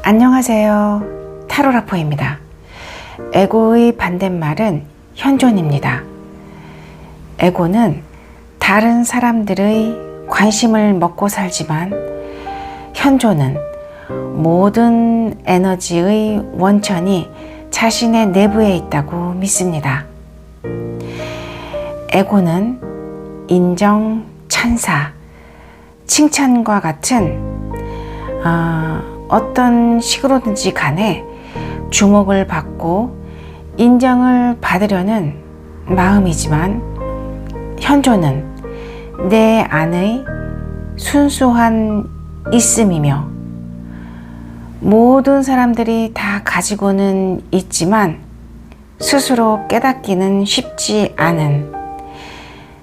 안녕하세요. 타로라포입니다. 에고의 반대말은 현존입니다. 에고는 다른 사람들의 관심을 먹고 살지만 현존은 모든 에너지의 원천이 자신의 내부에 있다고 믿습니다. 에고는 인정, 찬사, 칭찬과 같은 어떤 식으로든지 간에 주목을 받고 인정을 받으려는 마음이지만 현존은 내 안의 순수한 있음이며 모든 사람들이 다 가지고는 있지만 스스로 깨닫기는 쉽지 않은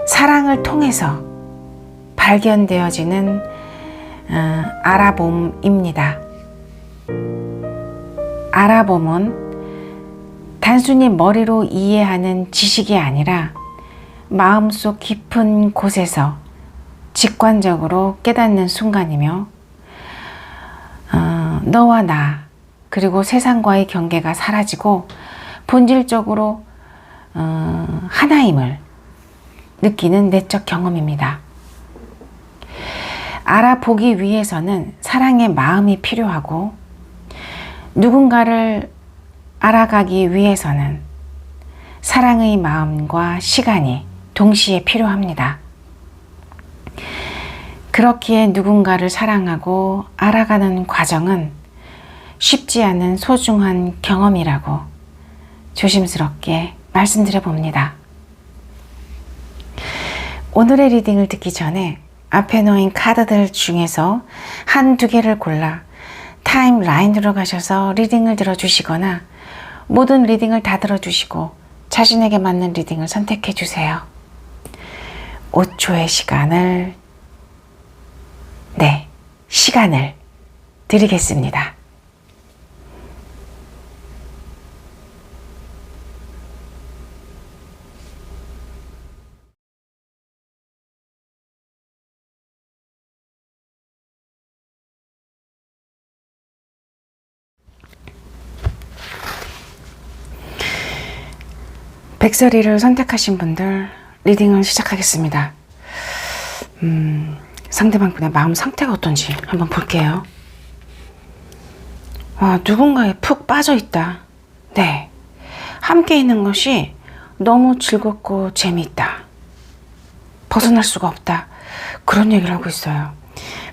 사랑을 통해서 발견되어지는 알아봄입니다. 알아봄은 단순히 머리로 이해하는 지식이 아니라 마음속 깊은 곳에서 직관적으로 깨닫는 순간이며 너와 나 그리고 세상과의 경계가 사라지고 본질적으로 하나임을 느끼는 내적 경험입니다. 알아보기 위해서는 사랑의 마음이 필요하고 누군가를 알아가기 위해서는 사랑의 마음과 시간이 동시에 필요합니다. 그렇기에 누군가를 사랑하고 알아가는 과정은 쉽지 않은 소중한 경험이라고 조심스럽게 말씀드려 봅니다. 오늘의 리딩을 듣기 전에 앞에 놓인 카드들 중에서 한두 개를 골라 타임라인으로 가셔서 리딩을 들어주시거나 모든 리딩을 다 들어주시고 자신에게 맞는 리딩을 선택해 주세요. 5초의 시간을 드리겠습니다. 백설이를 선택하신 분들 리딩을 시작하겠습니다. 상대방분의 마음 상태가 어떤지 한번 볼게요. 누군가에 푹 빠져 있다. 네, 함께 있는 것이 너무 즐겁고 재미있다. 벗어날 수가 없다. 그런 얘기를 하고 있어요.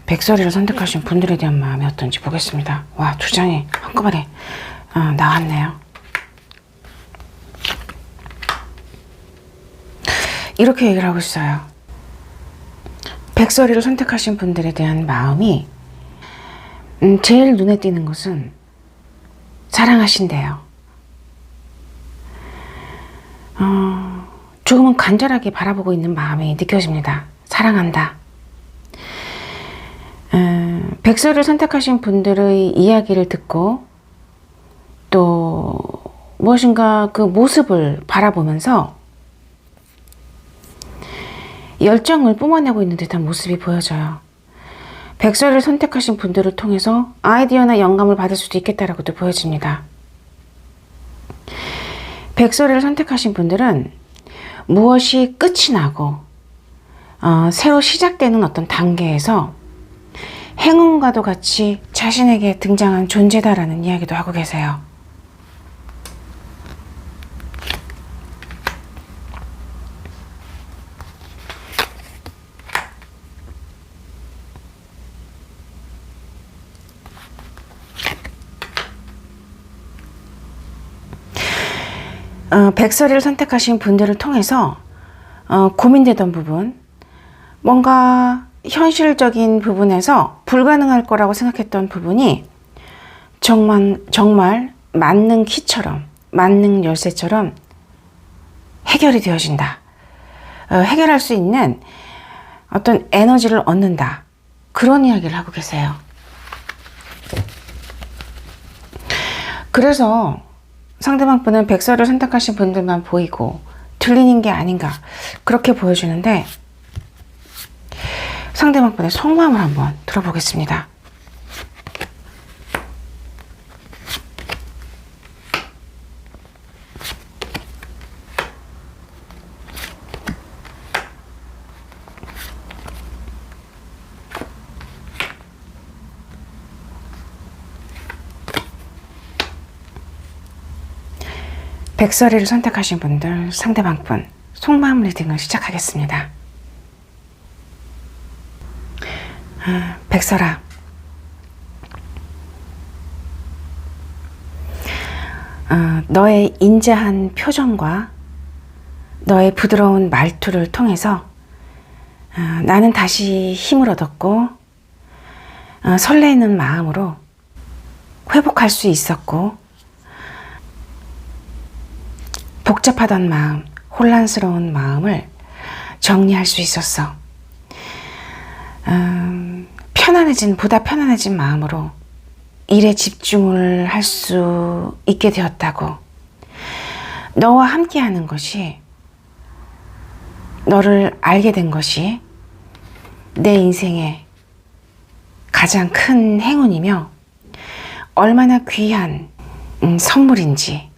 백설이를 선택하신 분들에 대한 마음이 어떤지 보겠습니다. 와, 두 장이 한꺼번에 나왔네요. 이렇게 얘기를 하고 있어요. 백설이를 선택하신 분들에 대한 마음이 제일 눈에 띄는 것은 사랑하신대요. 조금은 간절하게 바라보고 있는 마음이 느껴집니다. 사랑한다. 백설이를 선택하신 분들의 이야기를 듣고 또 무엇인가 그 모습을 바라보면서 열정을 뿜어내고 있는 듯한 모습이 보여져요. 백설이를 선택하신 분들을 통해서 아이디어나 영감을 받을 수도 있겠다라고도 보여집니다. 백설이를 선택하신 분들은 무엇이 끝이 나고 새로 시작되는 어떤 단계에서 행운과도 같이 자신에게 등장한 존재다라는 이야기도 하고 계세요. 백설이를 선택하신 분들을 통해서 고민되던 부분, 뭔가 현실적인 부분에서 불가능할 거라고 생각했던 부분이 정말 만능 키처럼, 만능 열쇠처럼 해결이 되어진다. 해결할 수 있는 어떤 에너지를 얻는다. 그런 이야기를 하고 계세요. 그래서 상대방 분은 백설을 선택하신 분들만 보이고 틀리는 게 아닌가 그렇게 보여주는데 상대방 분의 속마음을 한번 들어보겠습니다. 백설이를 선택하신 분들, 상대방분 속마음 리딩을 시작하겠습니다. 백설아, 너의 인자한 표정과 너의 부드러운 말투를 통해서 나는 다시 힘을 얻었고 설레는 마음으로 회복할 수 있었고, 복잡하던 마음, 혼란스러운 마음을 정리할 수 있었어. 보다 편안해진 마음으로 일에 집중을 할 수 있게 되었다고. 너와 함께하는 것이, 너를 알게 된 것이 내 인생의 가장 큰 행운이며 얼마나 귀한 선물인지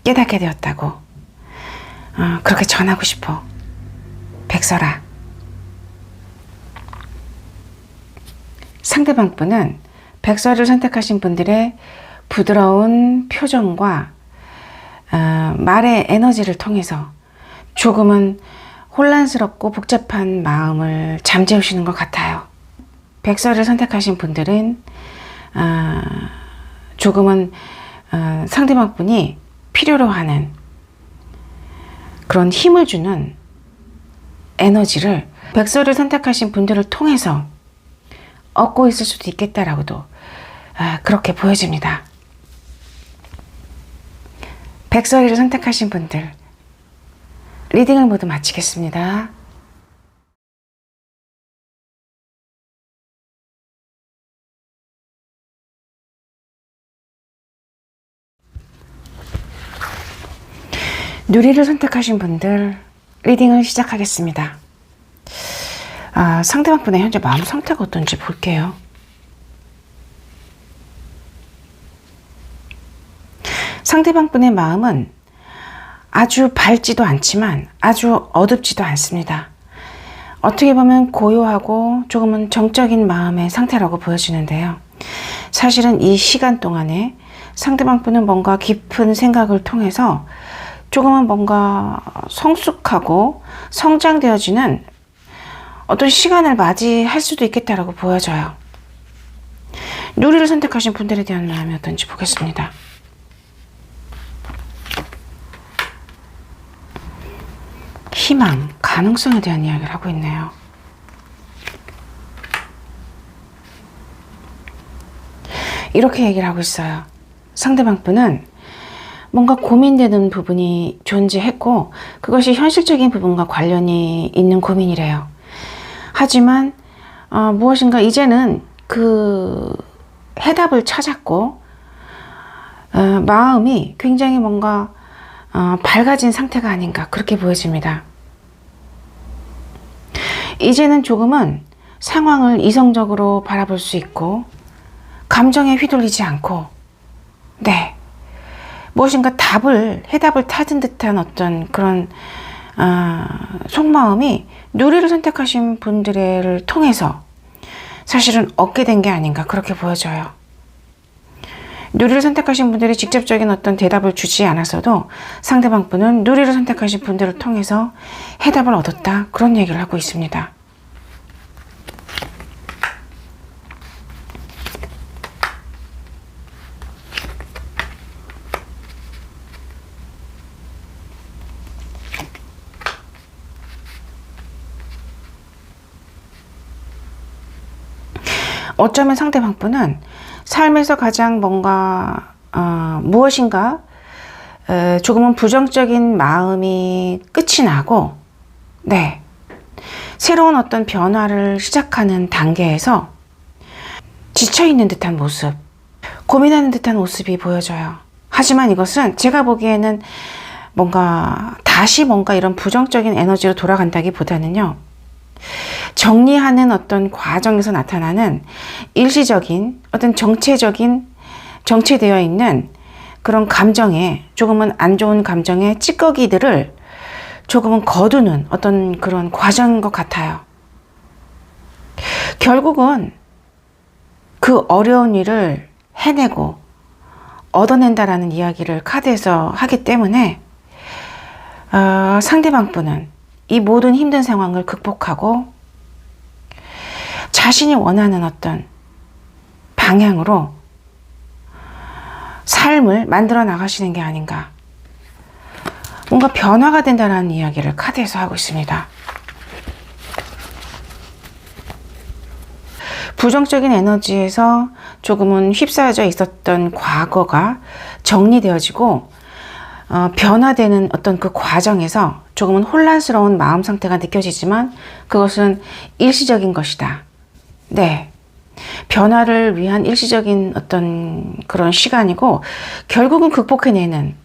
깨닫게 되었다고. 그렇게 전하고 싶어. 백설아. 상대방 분은 백설을 선택하신 분들의 부드러운 표정과 말의 에너지를 통해서 조금은 혼란스럽고 복잡한 마음을 잠재우시는 것 같아요. 백설을 선택하신 분들은 조금은 상대방 분이 필요로 하는 그런 힘을 주는 에너지를 백설을 선택하신 분들을 통해서 얻고 있을 수도 있겠다라고도 그렇게 보여집니다. 백설이를 선택하신 분들, 리딩을 모두 마치겠습니다. 누리를 선택하신 분들, 리딩을 시작하겠습니다. 상대방 분의 현재 마음 상태가 어떤지 볼게요. 상대방 분의 마음은 아주 밝지도 않지만 아주 어둡지도 않습니다. 어떻게 보면 고요하고 조금은 정적인 마음의 상태라고 보여지는데요. 사실은 이 시간 동안에 상대방 분은 뭔가 깊은 생각을 통해서 조금은 뭔가 성숙하고 성장되어지는 어떤 시간을 맞이할 수도 있겠다라고 보여져요. 누리를 선택하신 분들에 대한 마음이 어떤지 보겠습니다. 희망, 가능성에 대한 이야기를 하고 있네요. 이렇게 얘기를 하고 있어요. 상대방 분은 뭔가 고민되는 부분이 존재했고 그것이 현실적인 부분과 관련이 있는 고민이래요. 하지만 무엇인가 이제는 그 해답을 찾았고 마음이 굉장히 뭔가 밝아진 상태가 아닌가 그렇게 보여집니다. 이제는 조금은 상황을 이성적으로 바라볼 수 있고 감정에 휘둘리지 않고 무엇인가 해답을 찾은 듯한 어떤 그런 속마음이 누리를 선택하신 분들을 통해서 사실은 얻게 된 게 아닌가 그렇게 보여져요. 누리를 선택하신 분들이 직접적인 어떤 대답을 주지 않았어도 상대방 분은 누리를 선택하신 분들을 통해서 해답을 얻었다 그런 얘기를 하고 있습니다. 어쩌면 상대방 분은 삶에서 가장 뭔가 무엇인가 조금은 부정적인 마음이 끝이 나고 새로운 어떤 변화를 시작하는 단계에서 지쳐있는 듯한 모습, 고민하는 듯한 모습이 보여져요. 하지만 이것은 제가 보기에는 다시 이런 부정적인 에너지로 돌아간다기보다는요, 정리하는 어떤 과정에서 나타나는 일시적인 어떤 정체되어 있는 그런 감정에, 조금은 안 좋은 감정의 찌꺼기들을 조금은 거두는 어떤 그런 과정인 것 같아요. 결국은 그 어려운 일을 해내고 얻어낸다라는 이야기를 카드에서 하기 때문에 상대방 분은 이 모든 힘든 상황을 극복하고 자신이 원하는 어떤 방향으로 삶을 만들어 나가시는 게 아닌가. 뭔가 변화가 된다는 이야기를 카드에서 하고 있습니다. 부정적인 에너지에서 조금은 휩싸여져 있었던 과거가 정리되어지고 변화되는 어떤 그 과정에서 조금은 혼란스러운 마음 상태가 느껴지지만 그것은 일시적인 것이다. 네. 변화를 위한 일시적인 어떤 그런 시간이고 결국은 극복해내는,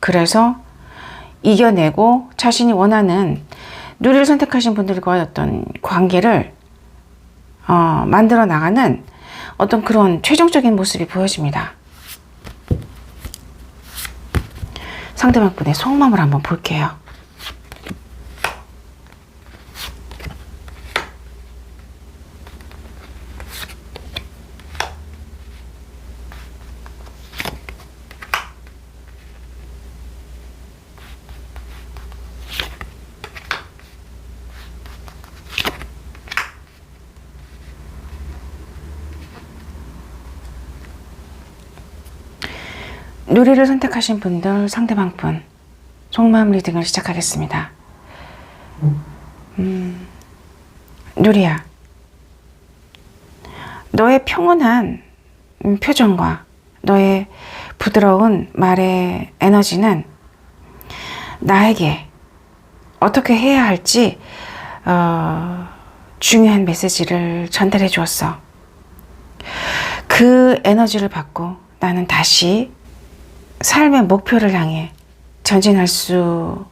그래서 이겨내고 자신이 원하는 누리를 선택하신 분들과의 어떤 관계를 만들어 나가는 어떤 그런 최종적인 모습이 보여집니다. 상대방 분의 속마음을 한번 볼게요. 누리를 선택하신 분들, 상대방 분 속마음 리딩을 시작하겠습니다. 누리야, 너의 평온한 표정과 너의 부드러운 말의 에너지는 나에게 어떻게 해야 할지 중요한 메시지를 전달해 주었어. 그 에너지를 받고 나는 다시 삶의 목표를 향해 전진할 수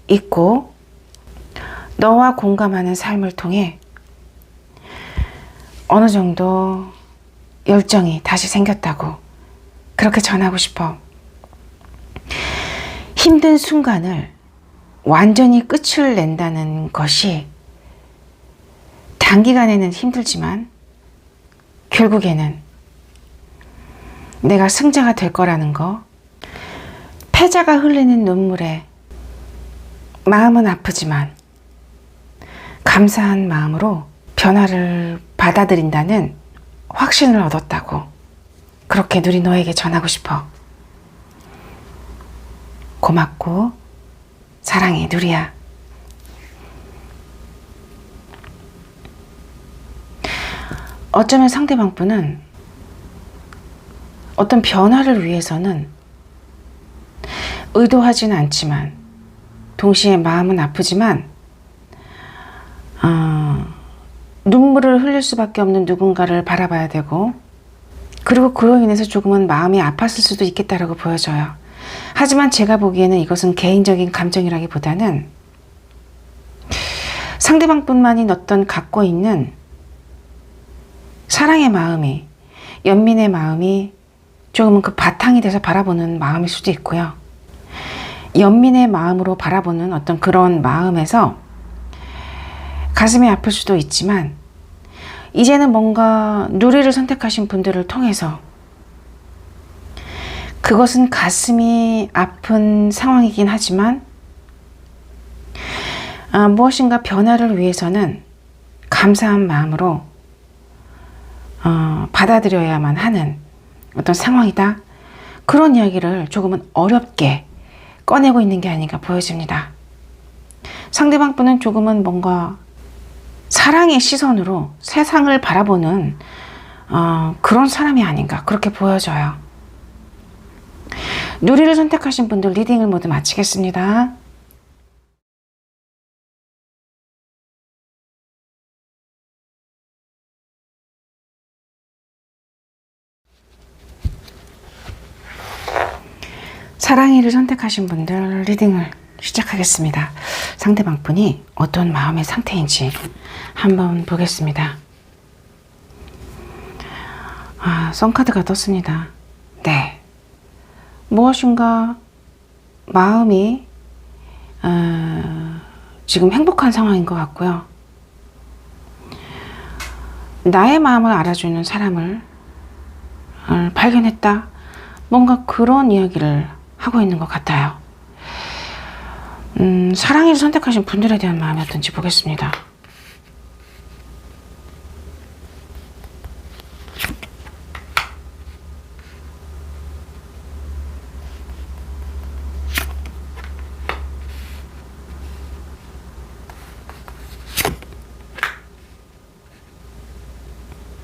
있고 너와 공감하는 삶을 통해 어느 정도 열정이 다시 생겼다고 그렇게 전하고 싶어. 힘든 순간을 완전히 끝을 낸다는 것이 단기간에는 힘들지만 결국에는 내가 승자가 될 거라는 거, 패자가 흘리는 눈물에 마음은 아프지만 감사한 마음으로 변화를 받아들인다는 확신을 얻었다고 그렇게 누리 너에게 전하고 싶어. 고맙고 사랑해, 누리야. 어쩌면 상대방 분은 어떤 변화를 위해서는 의도하지는 않지만 동시에 마음은 아프지만 눈물을 흘릴 수밖에 없는 누군가를 바라봐야 되고, 그리고 그로 인해서 조금은 마음이 아팠을 수도 있겠다라고 보여져요. 하지만 제가 보기에는 이것은 개인적인 감정이라기보다는 상대방 뿐만이 어떤 갖고 있는 사랑의 마음이, 연민의 마음이 조금은 그 바탕이 돼서 바라보는 마음일 수도 있고요. 연민의 마음으로 바라보는 어떤 그런 마음에서 가슴이 아플 수도 있지만 이제는 뭔가 누리를 선택하신 분들을 통해서 그것은 가슴이 아픈 상황이긴 하지만 무엇인가 변화를 위해서는 감사한 마음으로 받아들여야만 하는 어떤 상황이다. 그런 이야기를 조금은 어렵게 꺼내고 있는 게 아닌가 보여집니다. 상대방 분은 조금은 뭔가 사랑의 시선으로 세상을 바라보는 그런 사람이 아닌가 그렇게 보여져요. 누리를 선택하신 분들 리딩을 모두 마치겠습니다. 사랑이를 선택하신 분들 리딩을 시작하겠습니다. 상대방 분이 어떤 마음의 상태인지 한번 보겠습니다. 선카드가 떴습니다. 네. 무엇인가 마음이 지금 행복한 상황인 것 같고요. 나의 마음을 알아주는 사람을 발견했다. 뭔가 그런 이야기를 하고 있는 것 같아요. 사랑이를 선택하신 분들에 대한 마음이 어떤지 보겠습니다.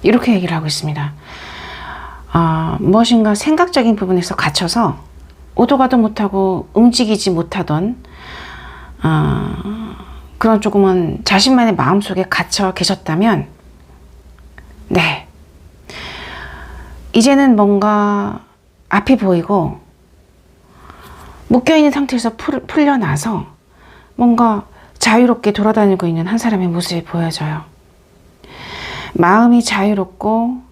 이렇게 얘기를 하고 있습니다. 무엇인가 생각적인 부분에서 갇혀서 오도 가도 못하고 움직이지 못하던 그런 조금은 자신만의 마음속에 갇혀 계셨다면, 네, 이제는 뭔가 앞이 보이고 묶여있는 상태에서 풀려나서 뭔가 자유롭게 돌아다니고 있는 한 사람의 모습이 보여져요. 마음이 자유롭고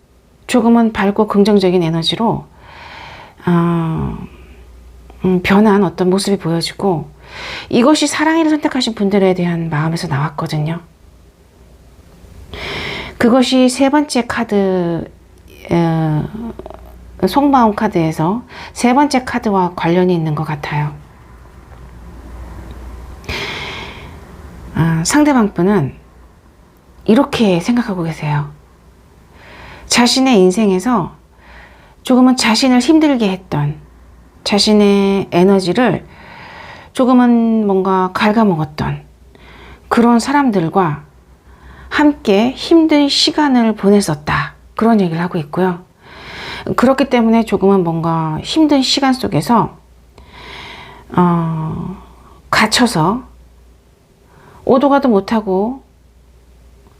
조금은 밝고 긍정적인 에너지로 변한 어떤 모습이 보여지고, 이것이 사랑이를 선택하신 분들에 대한 마음에서 나왔거든요. 그것이 세 번째 카드, 속마음 카드에서 세 번째 카드와 관련이 있는 것 같아요. 상대방 분은 이렇게 생각하고 계세요. 자신의 인생에서 조금은 자신을 힘들게 했던, 자신의 에너지를 조금은 뭔가 갉아먹었던 그런 사람들과 함께 힘든 시간을 보냈었다, 그런 얘기를 하고 있고요. 그렇기 때문에 조금은 뭔가 힘든 시간 속에서 갇혀서 오도 가도 못하고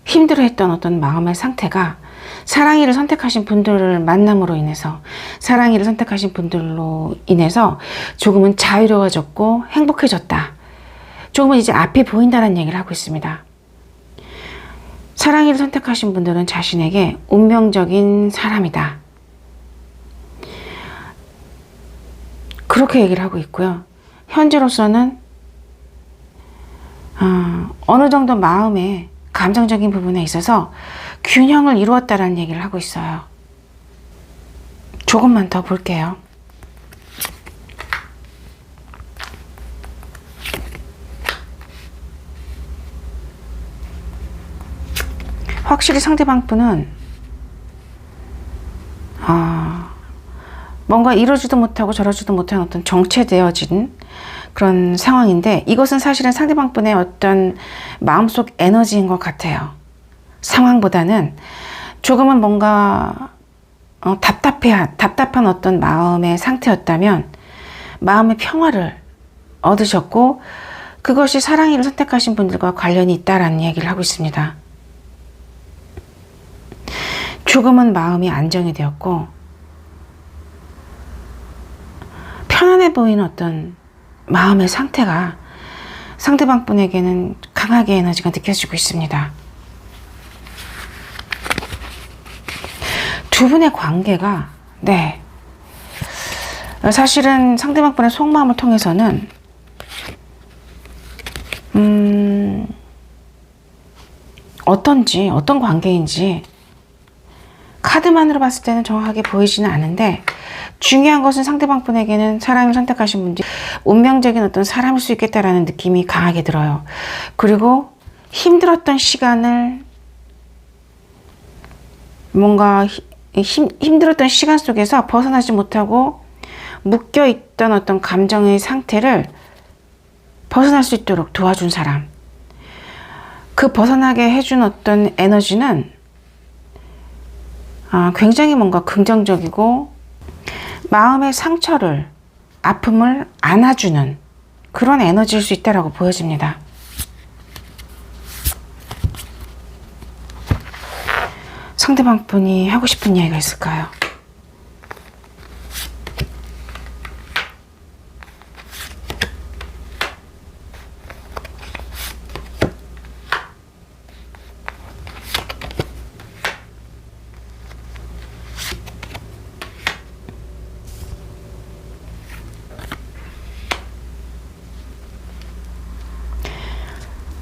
힘들어했던 어떤 마음의 상태가 사랑이를 선택하신 분들을 만남으로 인해서, 사랑이를 선택하신 분들로 인해서 조금은 자유로워졌고 행복해졌다, 조금은 이제 앞이 보인다는 얘기를 하고 있습니다. 사랑이를 선택하신 분들은 자신에게 운명적인 사람이다, 그렇게 얘기를 하고 있고요. 현재로서는 어느 정도 마음에 감정적인 부분에 있어서 균형을 이루었다라는 얘기를 하고 있어요. 조금만 더 볼게요. 확실히 상대방 분은 뭔가 이러지도 못하고 저러지도 못한 어떤 정체되어진 그런 상황인데, 이것은 사실은 상대방 분의 어떤 마음속 에너지인 것 같아요. 상황보다는 조금은 뭔가 답답한 어떤 마음의 상태였다면 마음의 평화를 얻으셨고, 그것이 사랑이를 선택하신 분들과 관련이 있다라는 얘기를 하고 있습니다. 조금은 마음이 안정이 되었고 편안해 보이는 어떤 마음의 상태가 상대방 분에게는 강하게 에너지가 느껴지고 있습니다. 두 분의 관계가, 네, 사실은 상대방 분의 속마음을 통해서는 어떤 관계인지 카드만으로 봤을 때는 정확하게 보이지는 않은데, 중요한 것은 상대방 분에게는 사랑을 선택하신 분들이 운명적인 어떤 사람일 수 있겠다라는 느낌이 강하게 들어요. 그리고 힘들었던 시간을 뭔가 힘들었던 시간 속에서 벗어나지 못하고 묶여있던 어떤 감정의 상태를 벗어날 수 있도록 도와준 사람, 그 벗어나게 해준 어떤 에너지는 굉장히 뭔가 긍정적이고 마음의 상처를, 아픔을 안아주는 그런 에너지일 수 있다라고 보여집니다. 상대방 분이 하고 싶은 이야기가 있을까요?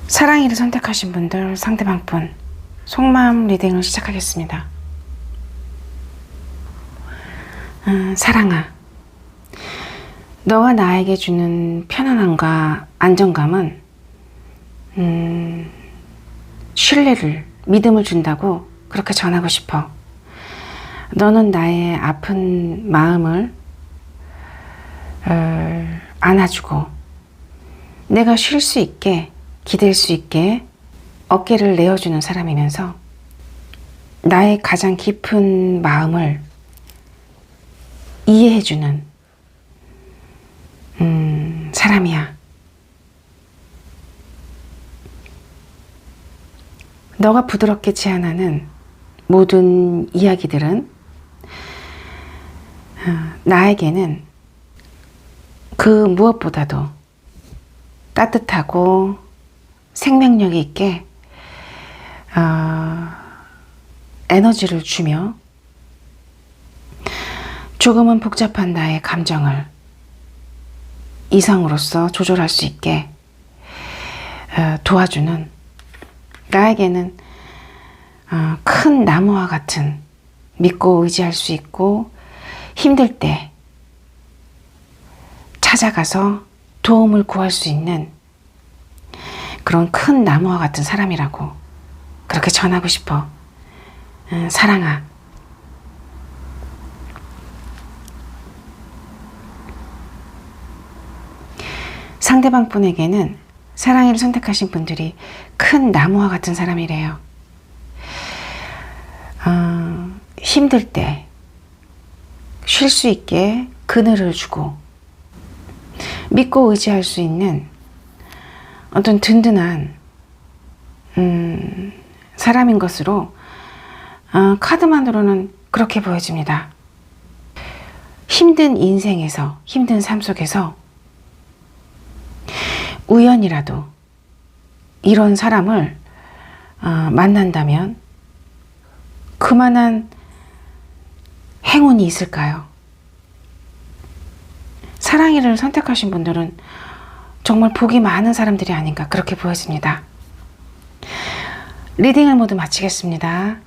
사랑이를 선택하신 분들, 상대방 분 속마음 리딩을 시작하겠습니다. 사랑아, 너가 나에게 주는 편안함과 안정감은 신뢰를, 믿음을 준다고 그렇게 전하고 싶어. 너는 나의 아픈 마음을 안아주고 내가 쉴 수 있게, 기댈 수 있게 어깨를 내어주는 사람이면서 나의 가장 깊은 마음을 이해해주는 사람이야. 너가 부드럽게 제안하는 모든 이야기들은 나에게는 그 무엇보다도 따뜻하고 생명력 있게 에너지를 주며 조금은 복잡한 나의 감정을 이성으로서 조절할 수 있게 도와주는, 나에게는 큰 나무와 같은, 믿고 의지할 수 있고 힘들 때 찾아가서 도움을 구할 수 있는 그런 큰 나무와 같은 사람이라고 그렇게 전하고 싶어. 사랑아. 상대방 분에게는 사랑이를 선택하신 분들이 큰 나무와 같은 사람이래요. 힘들 때 쉴 수 있게 그늘을 주고 믿고 의지할 수 있는 어떤 든든한 사람인 것으로 카드만으로는 그렇게 보여집니다. 힘든 인생에서, 힘든 삶 속에서 우연이라도 이런 사람을 만난다면 그만한 행운이 있을까요? 사랑이를 선택하신 분들은 정말 복이 많은 사람들이 아닌가 그렇게 보여집니다. 리딩을 모두 마치겠습니다.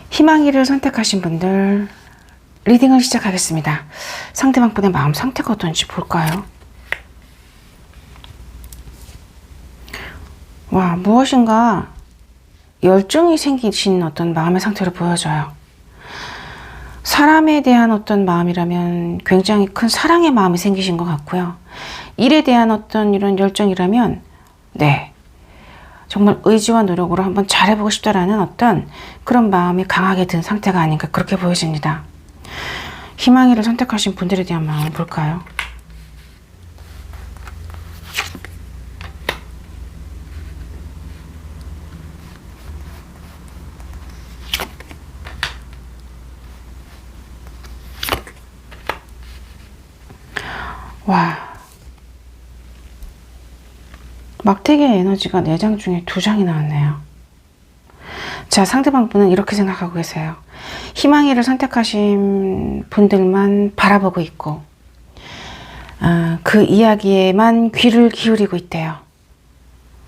희망이를 선택하신 분들 리딩을 시작하겠습니다. 상대방 분의 마음 상태가 어떤지 볼까요? 와, 무엇인가 열정이 생기신 어떤 마음의 상태로 보여져요. 사람에 대한 어떤 마음이라면 굉장히 큰 사랑의 마음이 생기신 것 같고요. 일에 대한 어떤 이런 열정이라면 네, 정말 의지와 노력으로 한번 잘해보고 싶다라는 어떤 그런 마음이 강하게 든 상태가 아닌가 그렇게 보여집니다. 희망이를 선택하신 분들에 대한 마음을 볼까요? 와, 막대기의 에너지가 4장 중에 2장이 나왔네요. 자, 상대방 분은 이렇게 생각하고 계세요. 희망이를 선택하신 분들만 바라보고 있고 그 이야기에만 귀를 기울이고 있대요.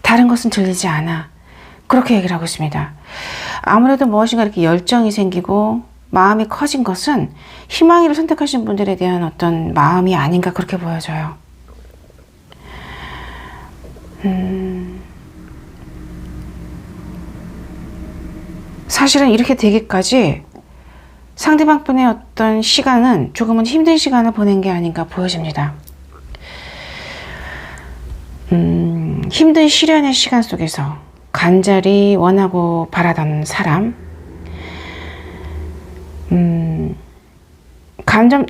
다른 것은 들리지 않아. 그렇게 얘기를 하고 있습니다. 아무래도 무엇인가 이렇게 열정이 생기고 마음이 커진 것은 희망이를 선택하신 분들에 대한 어떤 마음이 아닌가 그렇게 보여져요. 사실은 이렇게 되기까지 상대방 분의 어떤 시간은 조금은 힘든 시간을 보낸 게 아닌가 보여집니다. 힘든 시련의 시간 속에서 간절히 원하고 바라던 사람,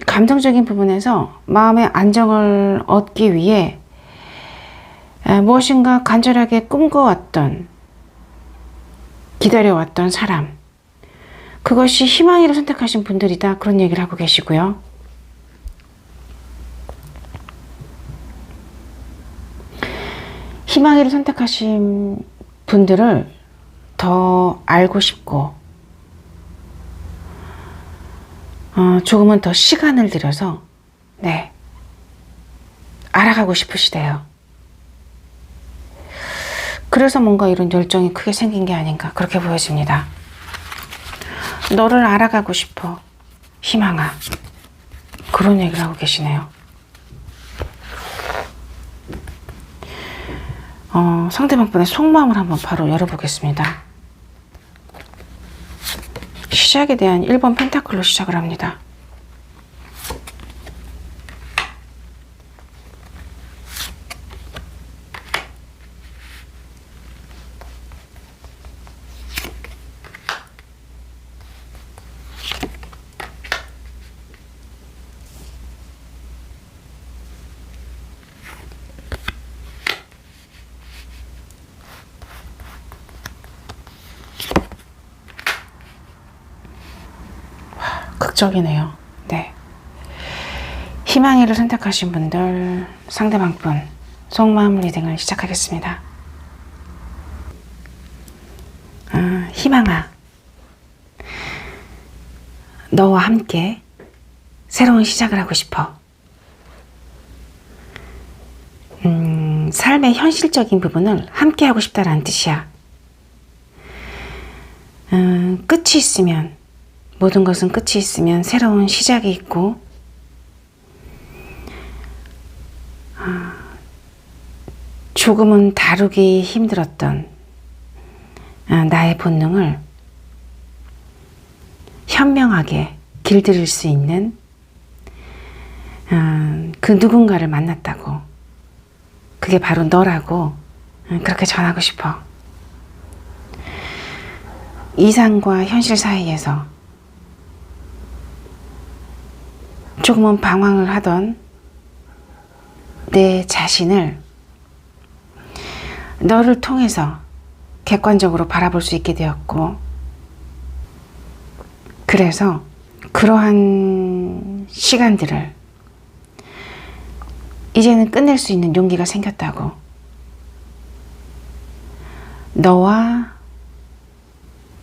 감정적인 부분에서 마음의 안정을 얻기 위해 무엇인가 간절하게 꿈꿔왔던, 기다려왔던 사람, 그것이 희망이를 선택하신 분들이다 그런 얘기를 하고 계시고요. 희망이를 선택하신 분들을 더 알고 싶고 조금은 더 시간을 들여서 네, 알아가고 싶으시대요. 그래서 뭔가 이런 열정이 크게 생긴 게 아닌가 그렇게 보여집니다. 너를 알아가고 싶어 희망아, 그런 얘기를 하고 계시네요. 상대방 분의 속마음을 한번 바로 열어보겠습니다. 시작에 대한 1번 펜타클로 시작을 합니다. 극적이네요. 네. 희망이를 선택하신 분들, 상대방 분 속마음 리딩을 시작하겠습니다. 희망아, 너와 함께 새로운 시작을 하고 싶어. 삶의 현실적인 부분을 함께 하고 싶다라는 뜻이야. 끝이 있으면, 모든 것은 끝이 있으면 새로운 시작이 있고, 조금은 다루기 힘들었던 나의 본능을 현명하게 길들일 수 있는 그 누군가를 만났다고. 그게 바로 너라고 그렇게 전하고 싶어. 이상과 현실 사이에서 조금은 방황을 하던 내 자신을 너를 통해서 객관적으로 바라볼 수 있게 되었고, 그래서 그러한 시간들을 이제는 끝낼 수 있는 용기가 생겼다고. 너와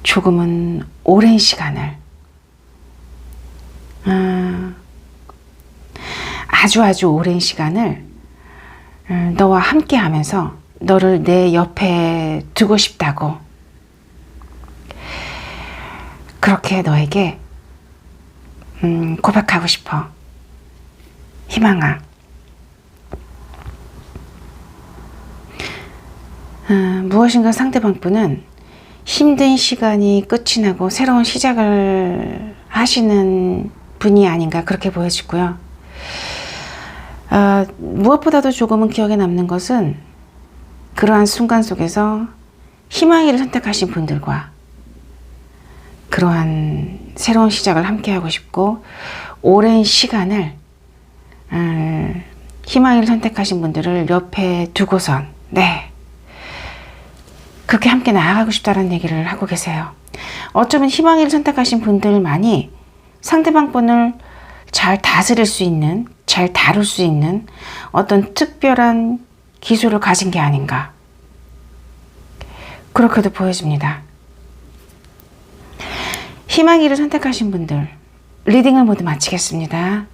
조금은 오랜 시간을, 아주 오랜 시간을 너와 함께 하면서 너를 내 옆에 두고 싶다고. 그렇게 너에게 고백하고 싶어. 희망아. 무엇인가 상대방 분은 힘든 시간이 끝이 나고 새로운 시작을 하시는 분이 아닌가 그렇게 보여지고요. 무엇보다도 조금은 기억에 남는 것은 그러한 순간 속에서 희망이를 선택하신 분들과 그러한 새로운 시작을 함께 하고 싶고, 오랜 시간을 희망이를 선택하신 분들을 옆에 두고선, 네, 그렇게 함께 나아가고 싶다는 얘기를 하고 계세요. 어쩌면 희망이를 선택하신 분들만이 상대방 분을 잘 다스릴 수 있는, 잘 다룰 수 있는 어떤 특별한 기술을 가진 게 아닌가, 그렇게도 보여집니다. 희망이를 선택하신 분들 리딩을 모두 마치겠습니다.